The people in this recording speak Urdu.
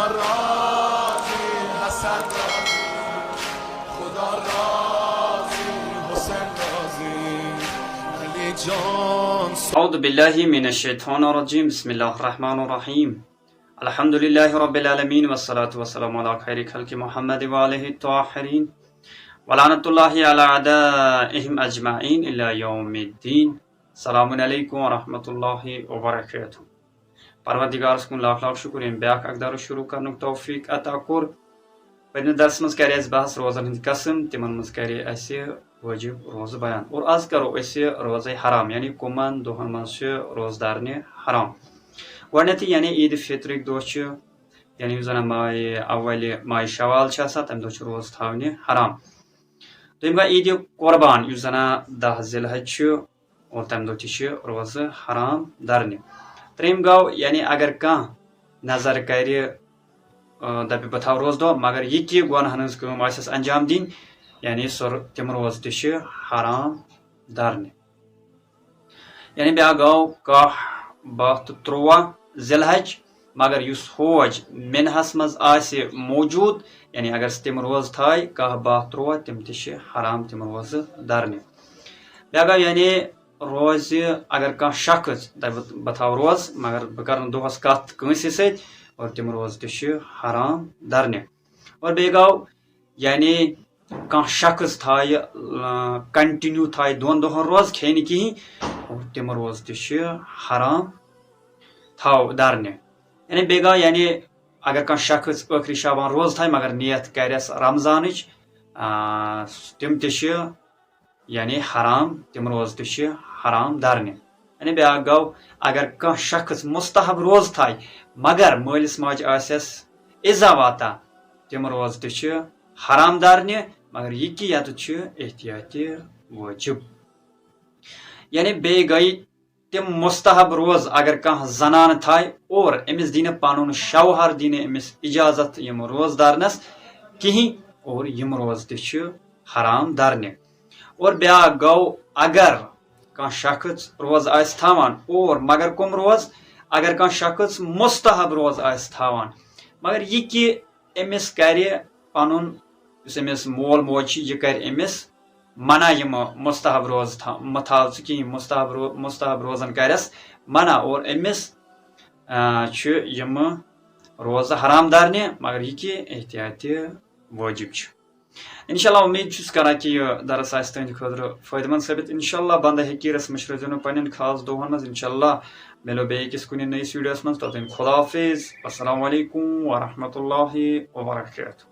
راضی حسن راضی خدا راضی حسین راضی علی جان. اعوذ بالله من الشیطان الرجیم. بسم الله الرحمن الرحیم. الحمد لله رب العالمین والصلاة والسلام علی خیر خلق محمد و آله الطاهرین و لعنت الله علی اعدائهم اجمعین الی یوم الدین. السلام علیکم و رحمت الله و برکاتہ. پروردگارس کن لاکھ لاکھ شکر یم بیاکھ اقدار شروع کرنک توفیق عطا کوٚر. پننہِ درس منٛز کرِ اَسہِ بحث روزن ہٕنٛدۍ قسم، تِمن منٛز کرِ اَسہِ وٲجب روزٕ بیان. اور آز کرو أسۍ روزے حرام یعنی کُمن دۄہن منٛز چھِ روزدارنہِ حرام. گۄڈٕنیتھٕے یعنی عیٖدِ فِطرٕکۍ دۄہ چھِ یعنی یُس زن اولہِ ماہِ شوال چھِ آسان تمہِ دۄہ چھِ روزٕ تھاونہِ حرام. دوٚیِم گوٚو عیٖدِ قۄربان یُس زن 10 ذی الحج چھُ اور تمہِ دۄہ تہِ چھِ روزٕ حرام درنہِ. ترٛیٚیِم گوٚو یعنی اگر کانٛہہ نظر کرِ دپہِ بہٕ تھاو روزٕ دۄہ مگر یہِ کہِ گۄنہن ہٕنٛز کٲم آسٮ۪س انجام دِنۍ یعنی تِم روزٕ تہِ چھِ حرام درنہِ. یعنی بیاکھ گوٚو 10 12 تہٕ 13 ذی الحج مگر یُس ہوج مِنہس منٛز آسہِ موجوٗد یعنی اگر سُہ تِم روزٕ تھایہِ 10 12 13 تِم تہِ چھِ حرام تِم روزٕ درنہِ. بیاکھ گوٚو یعنی روزِ اگر کانٛہہ شخص دپہِ بہٕ تھاو روزٕ مگر بہٕ کرٕ نہٕ دۄہس کتھ کٲنٛسہِ سۭتۍ اور تِم روزٕ تہِ چھِ حرام درنہِ. اور بیٚیہِ گوٚو یعنی کانٛہہ شخص تھایہِ کنٹِنیوٗ تھایہِ 2 دۄہن روزٕ کھیٚیہِ نہٕ کِہینۍ اور تِم روزٕ تہِ چھِ حرام درنہِ. یعنی بیٚیہِ گوٚو یعنی اگر کانٛہہ شخص ٲخری شابان روزٕ تھایہِ مگر نیت کرٮ۪س رمضانٕچ تِم تہِ چھِ یعنی حرام تِم روزٕ تہِ چھِ حرام درنہِ. یعنی بیاکھ گوٚو اگر کانٛہہ شخص مستحب روزٕ تھایہِ مگر مٲلِس ماجہِ آسٮ۪س اِزا واتان تِم روزٕ تہِ چھِ حرام درنہِ مگر یہِ کہِ ییٚتہِ چھُ احتیاطِ وٲجب. یعنی بیٚیہِ گٔیہِ تِم مستحب روزٕ اگر کانٛہہ زنانہٕ تھایہِ اور أمِس دِی نہٕ پنُن شوہر دِی نہٕ أمِس اِجازت یِم روزٕ درنس کِہینۍ اور یِم روزٕ تہِ چھِ حرام درنہِ. اور بیاکھ گوٚو اگر کانٛہہ شخص روزٕ آسہِ تھاوان اور مگر کُم روزٕ اگر کانٛہہ شخص مستحب روزٕ آسہِ تھاوان مگر یہِ کہِ أمِس کرِ پنُن یُس أمِس مول موج چھِ یہِ کرِ أمِس منع یِم مستحب روزٕ مہ تھاو ژٕ کِہینۍ مستحب روزن کرٮ۪س منع اور أمِس چھُ یِمہٕ روزٕ حرام درنہِ مگر یہِ کہِ احتیاطِ وٲجب چھُ. انشاءاللہ امید چھُس کران کہِ یہِ درس آسہِ تُہنٛدِ خٲطرٕ فٲیدٕ منٛد ثٲبت. انشاءاللہ بنٛدٕ حقیٖرس مٔشرٲیزیو نہٕ پننٮ۪ن خاص دۄہن منٛز. انشاءاللہ مِلو بیٚیہِ أکِس کُنہِ نٔیِس ویٖڈیوس منٛز. توٚتام خدا حافظ. السلام علیکم ورحمۃ اللہ وبرکاتہ.